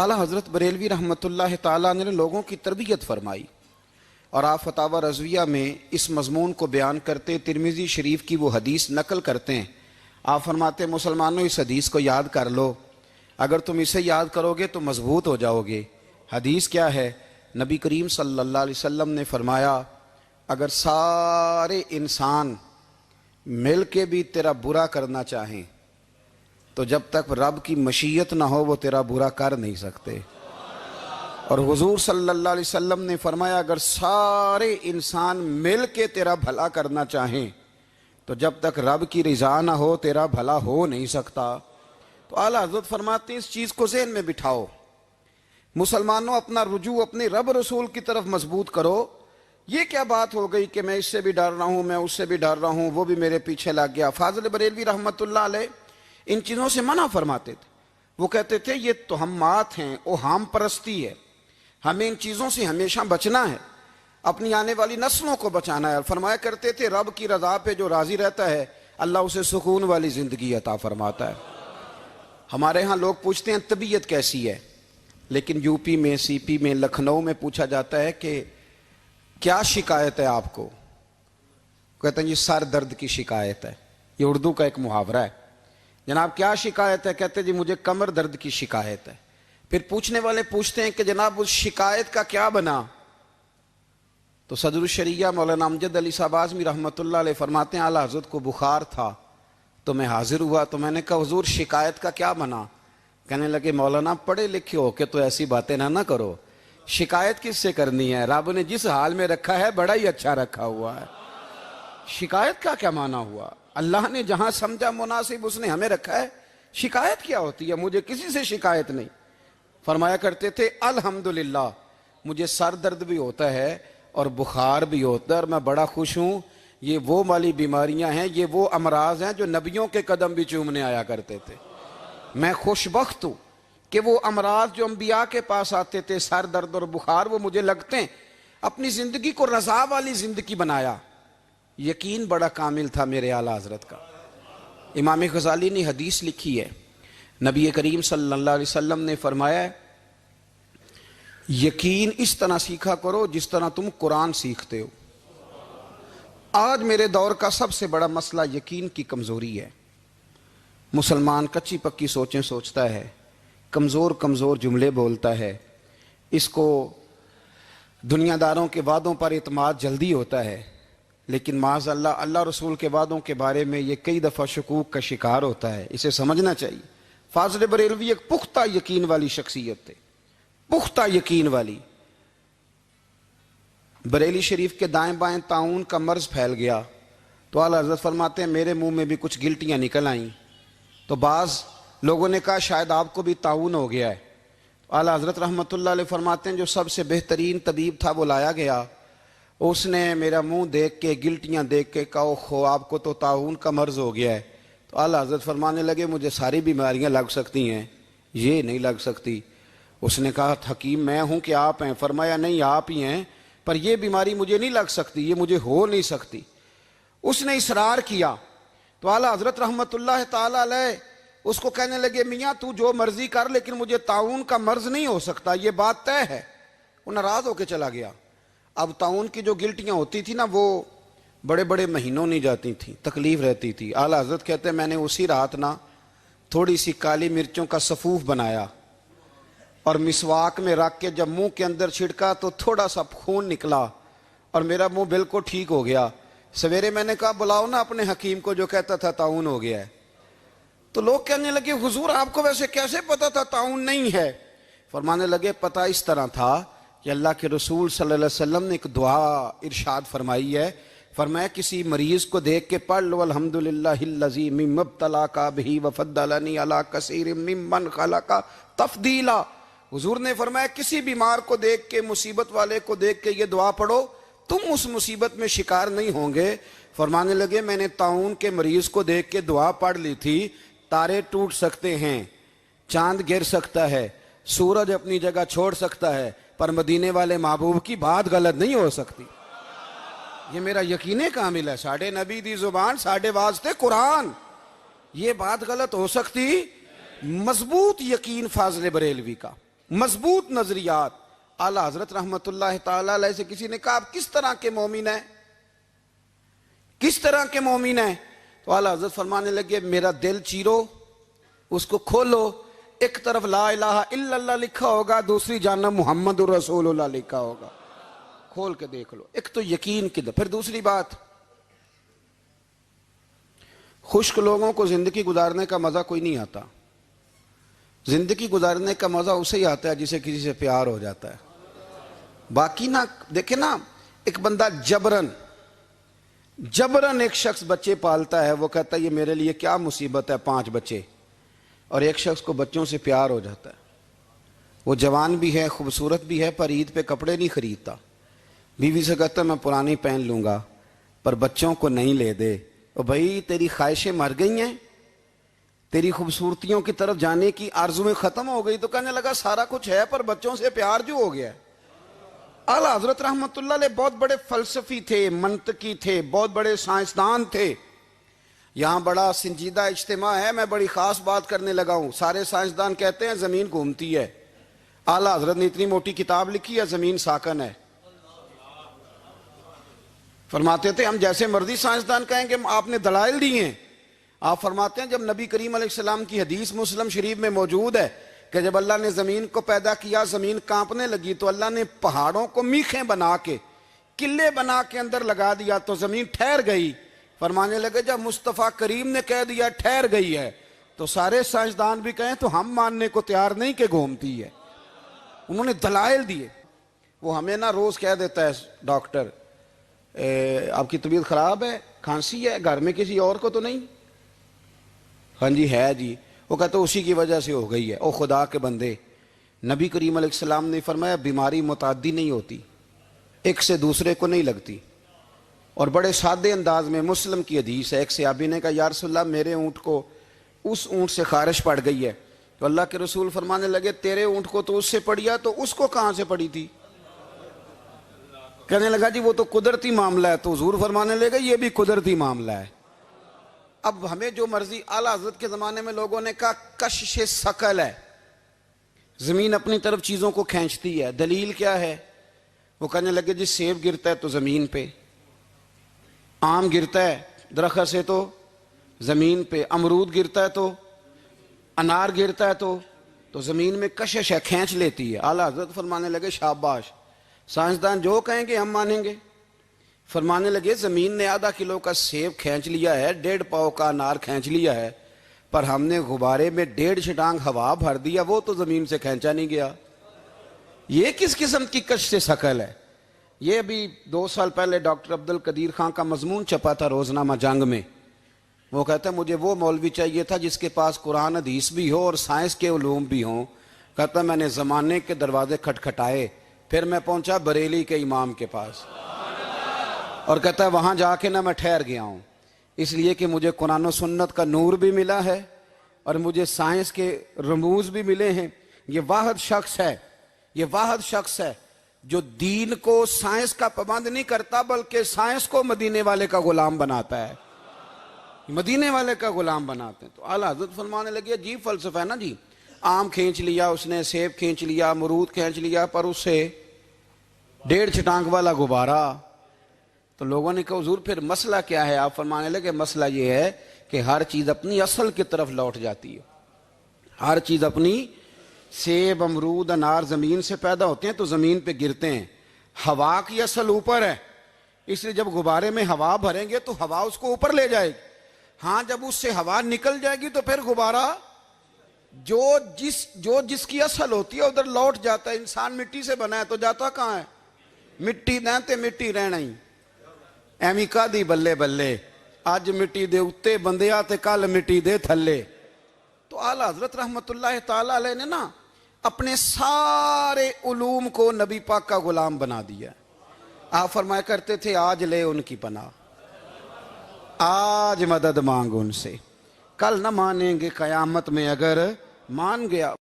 आला हज़रत बरेलवी रहमतुल्लाह ताला ने लोगों की तरबियत फरमाई और आप फतावा रज़विया में इस मज़मून को बयान करते तिरमिज़ी शरीफ की वो हदीस नकल करते हैं। आप फरमाते मुसलमानों इस हदीस को याद कर लो, अगर तुम इसे याद करोगे तो मजबूत हो जाओगे। हदीस क्या है? नबी करीम सल्लल्लाहु अलैहि वसल्लम ने फरमाया, अगर सारे इंसान मिल के भी तेरा बुरा करना चाहें तो जब तक रब की मशीयत ना हो वो तेरा बुरा कर नहीं सकते। और हुजूर सल्लल्लाहु अलैहि वसल्लम ने फरमाया, अगर सारे इंसान मिल के तेरा भला करना चाहें तो जब तक रब की रज़ा ना हो तेरा भला हो नहीं सकता। तो आला हज़रत फरमाते हैं इस चीज़ को ज़हन में बिठाओ, मुसलमानों अपना रुजू अपने रब रसूल की तरफ मजबूत करो। ये क्या बात हो गई कि मैं इससे भी डर रहा हूँ, मैं उससे भी डर रहा हूँ, वो भी मेरे पीछे लग गया। फाज़िल बरेलवी रहमतुल्लाह अलैह इन चीज़ों से मना फरमाते थे। वो कहते थे ये तोहमात हैं, ओहाम परस्ती है, हमें इन चीज़ों से हमेशा बचना है, अपनी आने वाली नस्लों को बचाना है। फरमाया करते थे रब की रज़ा पे जो राज़ी रहता है अल्लाह उसे सुकून वाली ज़िंदगी अता फरमाता है। हमारे यहाँ लोग पूछते हैं तबीयत कैसी है, लेकिन यूपी में, सीपी में, लखनऊ में पूछा जाता है कि क्या शिकायत है आपको? कहते हैं ये सर दर्द की शिकायत है। ये उर्दू का एक मुहावरा है। जनाब क्या शिकायत है? कहते जी मुझे कमर दर्द की शिकायत है। फिर पूछने वाले पूछते हैं कि जनाब उस शिकायत का क्या बना? तो सदरुल शरिया मौलाना अमजद अली साहब आज़मी रहमतुल्लाह अलैह फरमाते हैं आला हज़रत को बुखार था तो मैं हाजिर हुआ, तो मैंने कहा हुजूर शिकायत का क्या बना? कहने लगे मौलाना पढ़े लिखे हो के तो ऐसी बातें ना करो, शिकायत किससे करनी है? रब ने जिस हाल में रखा है बड़ा ही अच्छा रखा हुआ है। शिकायत का क्या माना हुआ? अल्लाह ने जहां समझा मुनासिब उसने हमें रखा है, शिकायत क्या होती है? मुझे किसी से शिकायत नहीं। फरमाया करते थे अल्हम्दुलिल्लाह मुझे सर दर्द भी होता है और बुखार भी होता है और मैं बड़ा खुश हूँ। ये वो वाली बीमारियां हैं, ये वो अमराज हैं जो नबियों के कदम भी चूमने आया करते थे। मैं खुशबख्त हूँ कि वो अमराज जो अंबिया के पास आते थे, सर दर्द और बुखार, वो मुझे लगते हैं। अपनी ज़िंदगी को रज़ा वाली ज़िंदगी बनाया। यकीन बड़ा कामिल था मेरे आला हज़रत का। इमाम गज़ाली ने हदीस लिखी है, नबी करीम सल्लल्लाहु अलैहि वसल्लम ने फरमाया यकीन इस तरह सीखा करो जिस तरह तुम कुरान सीखते हो। आज मेरे दौर का सबसे बड़ा मसला यकीन की कमज़ोरी है। मुसलमान कच्ची पक्की सोचें सोचता है, कमज़ोर कमज़ोर जुमले बोलता है, इसको दुनियादारों के वादों पर इत्माद जल्दी होता है, लेकिन माज़अल्लाह अल्लाह रसूल के वादों के बारे में ये कई दफ़ा शकूक का शिकार होता है। इसे समझना चाहिए। फाज़िल बरेलवी एक पुख्ता यकीन वाली शख्सियत थे, पुख्ता यकीन वाली। बरेली शरीफ के दाएं बाएं ताउन का मर्ज फैल गया तो आला हज़रत फरमाते हैं मेरे मुंह में भी कुछ गिल्टियां निकल आईं। तो बाज़ लोगों ने कहा शायद आपको भी ताउन हो गया है। तो आला हज़रत रहमतुल्लाह अलैह फरमाते हैं जो सबसे बेहतरीन तबीब था वो लाया गया। उसने मेरा मुंह देख के, गिल्टियां देख के कहा खो आपको तो ताउन का मर्ज हो गया है। तो आला हज़रत फरमाने लगे मुझे सारी बीमारियां लग सकती हैं, ये नहीं लग सकती। उसने कहा हकीम मैं हूं कि आप हैं? फरमाया नहीं आप ही हैं, पर यह बीमारी मुझे नहीं लग सकती, ये मुझे हो नहीं सकती। उसने इसरार किया तो आला हज़रत रहमतुल्लाह ताला अलैह उसको कहने लगे मियाँ तू जो मर्जी कर लेकिन मुझे ताउन का मर्ज नहीं हो सकता, ये बात तय है। वो नाराज होकर चला गया। अब ताउन की जो गिल्टियां होती थी ना वो बड़े बड़े महीनों नहीं जाती थी, तकलीफ रहती थी। आला हज़रत कहते हैं मैंने उसी रात ना थोड़ी सी काली मिर्चों का सफूफ बनाया और मिसवाक में रख के जब मुंह के अंदर छिड़का तो थोड़ा सा खून निकला और मेरा मुंह बिल्कुल ठीक हो गया। सवेरे मैंने कहा बुलाओ ना अपने हकीम को जो कहता था ताउन हो गया है। तो लोग कहने लगे हुजूर आपको वैसे कैसे पता था ताउन नहीं है? फरमाने लगे पता इस तरह था कि अल्लाह के रसूल सल्लल्लाहु अलैहि वसल्लम ने एक दुआ इरशाद फरमाई है। फरमाया किसी मरीज को देख के पढ़ लो अल्हम्दुलिल्लाहिल्लज़ी मिम्मब्तलाका बिही वफद्दलनी अला कसीरिम मिम्मन खलका तफदीला। हुजूर ने फरमाया किसी बीमार को देख के, मुसीबत वाले को देख के ये दुआ पढ़ो, तुम उस मुसीबत में शिकार नहीं होंगे। फरमाने लगे मैंने ताउन के मरीज को देख के दुआ पढ़ ली थी। तारे टूट सकते हैं, चांद गिर सकता है, सूरज अपनी जगह छोड़ सकता है, पर मदीने वाले महबूब की बात गलत नहीं हो सकती। ये मेरा यकीन कामिल है। साढ़े नबी दी जुबान साढ़े वास्ते कुरान, ये बात गलत हो सकती? मजबूत यकीन फाज़िल बरेलवी का, मजबूत नजरियात। आला हजरत रहमतुल्लाह ताला अलैह से किसी ने कहा आप किस तरह के मोमिन हैं, किस तरह के मोमिन हैं? तो आला हजरत फरमाने लगे मेरा दिल चीरो, उसको खोलो, एक तरफ ला इलाहा इल्लल्लाह लिखा होगा, दूसरी जानब मुहम्मदुर रसूलुल्लाह लिखा होगा। खोल के देख लो। एक तो यकीन की, फिर दूसरी बात, खुश्क लोगों को जिंदगी गुजारने का मजा कोई नहीं आता। जिंदगी गुजारने का मजा उसे ही आता है जिसे किसी से प्यार हो जाता है। बाकी ना देखे ना, एक बंदा जबरन एक शख्स बच्चे पालता है, वो कहता है ये मेरे लिए क्या मुसीबत है 5 बच्चे, और एक शख्स को बच्चों से प्यार हो जाता है। वो जवान भी है, खूबसूरत भी है, पर ईद पे कपड़े नहीं खरीदता, बीवी से कहता मैं पुरानी पहन लूंगा, पर बच्चों को नहीं ले दे। और भाई तेरी ख्वाहिशें मर गई हैं, तेरी खूबसूरतियों की तरफ जाने की आरज़ुएं खत्म हो गई। तो कहने लगा सारा कुछ है पर बच्चों से प्यार जो हो गया है। आला हजरत रहमतुल्लाह अलैह बहुत बड़े फलसफी थे, मंतकी थे, बहुत बड़े साइंसदान थे। यहां बड़ा संजीदा इज्तिमा है, मैं बड़ी खास बात करने लगा हूं। सारे साइंसदान कहते हैं जमीन घूमती है। आला हजरत ने इतनी मोटी किताब लिखी है, जमीन साकन है। फरमाते थे हम जैसे मर्जी साइंसदान कहेंगे, आपने दलाइल दिए हैं। आप फरमाते हैं जब नबी करीम अलैहिस्सलाम की हदीस मुस्लिम शरीफ में मौजूद है कि जब अल्लाह ने जमीन को पैदा किया, जमीन कांपने लगी, तो अल्लाह ने पहाड़ों को मीखें बना के, किले बना के अंदर लगा दिया, तो जमीन ठहर गई। फरमाने लगे जब मुस्तफ़ा करीम ने कह दिया ठहर गई है, तो सारे साइंसदान भी कहें तो हम मानने को तैयार नहीं कि घूमती है। उन्होंने दलाइल दिए। वो हमें ना रोज कह देता है डॉक्टर आपकी तबीयत खराब है, खांसी है, घर में किसी और को तो नहीं? हाँ जी है जी। वो कहते उसी की वजह से हो गई है। ओ खुदा के बंदे, नबी करीम अलैहिस्सलाम ने फरमाया बीमारी मुताद्दी नहीं होती, एक से दूसरे को नहीं लगती। और बड़े सादे अंदाज में मुस्लिम की हदीस है, एक सहाबी ने कहा या रसूलल्लाह मेरे ऊँट को उस ऊँट से खारिश पड़ गई है। तो अल्लाह के रसूल फरमाने लगे तेरे ऊँट को तो उससे पड़ी है, तो उसको कहाँ से पड़ी थी? कहने लगा जी वो तो कुदरती मामला है। तो हुजूर फरमाने लगे ये भी कुदरती मामला है। अब हमें जो मर्जी, आला हजरत के जमाने में लोगों ने कहा कशिश सकल है, जमीन अपनी तरफ चीजों को खींचती है। दलील क्या है? वो कहने लगे जी सेब गिरता है तो जमीन पे, आम गिरता है दरख्त से तो जमीन पे, अमरूद गिरता है तो, अनार गिरता है तो जमीन में कशिश है, खींच लेती है। आला हजरत फरमाने लगे शाबाश, साइंसदान जो कहेंगे हम मानेंगे। फरमाने लगे जमीन ने आधा किलो का सेब खींच लिया है, 1.5 पाव का अनार खींच लिया है, पर हमने गुब्बारे में 1.5 छिटांग हवा भर दिया, वो तो जमीन से खींचा नहीं गया। ये किस किस्म की कश से शकल है? ये अभी 2 साल पहले डॉक्टर अब्दुल कदीर खां का मजमून छपा था रोजनामा जंग में। वो कहता है मुझे वो मौलवी चाहिए था जिसके पास कुरान हदीस भी हो और साइंस के उलूम भी हों। कहता मैंने जमाने के दरवाजे खटखटाए, फिर मैं पहुंचा बरेली के इमाम के पास, और कहता है वहां जाके ना मैं ठहर गया हूं, इसलिए कि मुझे कुरान और सुन्नत का नूर भी मिला है और मुझे साइंस के रमूज भी मिले हैं। ये वाहिद शख्स है जो दीन को साइंस का पाबंद नहीं करता, बल्कि साइंस को मदीने वाले का गुलाम बनाता है, मदीने वाले का गुलाम बनाते हैं। तो आला हज़रत फरमाने लगे अजीब फलसफा है ना जी, आम खींच लिया उसने, सेब खींच लिया, अमरूद खींच लिया, पर उससे 1.5 छिटांग वाला गुब्बारा। तो लोगों ने कहा हुजूर फिर मसला क्या है? आप फरमाने लगे मसला ये है कि हर चीज अपनी असल की तरफ लौट जाती है। हर चीज अपनी, सेब अमरूद अनार जमीन से पैदा होते हैं तो जमीन पे गिरते हैं। हवा की असल ऊपर है, इसलिए जब गुब्बारे में हवा भरेंगे तो हवा उसको ऊपर ले जाएगी। हाँ जब उससे हवा निकल जाएगी तो फिर गुब्बारा जिसकी असल होती है उधर लौट जाता है। इंसान मिट्टी से बना है तो जाता कहाँ है? मिट्टी देते मिट्टी रहना ही एवं कादी बल्ले बल्ले, अज मिट्टी दे उत्ते बंदिया ते कल मिट्टी दे थल्ले। तो आला हजरत रहमतुल्लाह ताला अलैह ने ना अपने सारे उलूम को नबी पाक का गुलाम बना दिया। आप फरमाया करते थे आज ले उनकी पनाह, आज मदद मांग उनसे, कल न मानेंगे कयामत में अगर मान गया।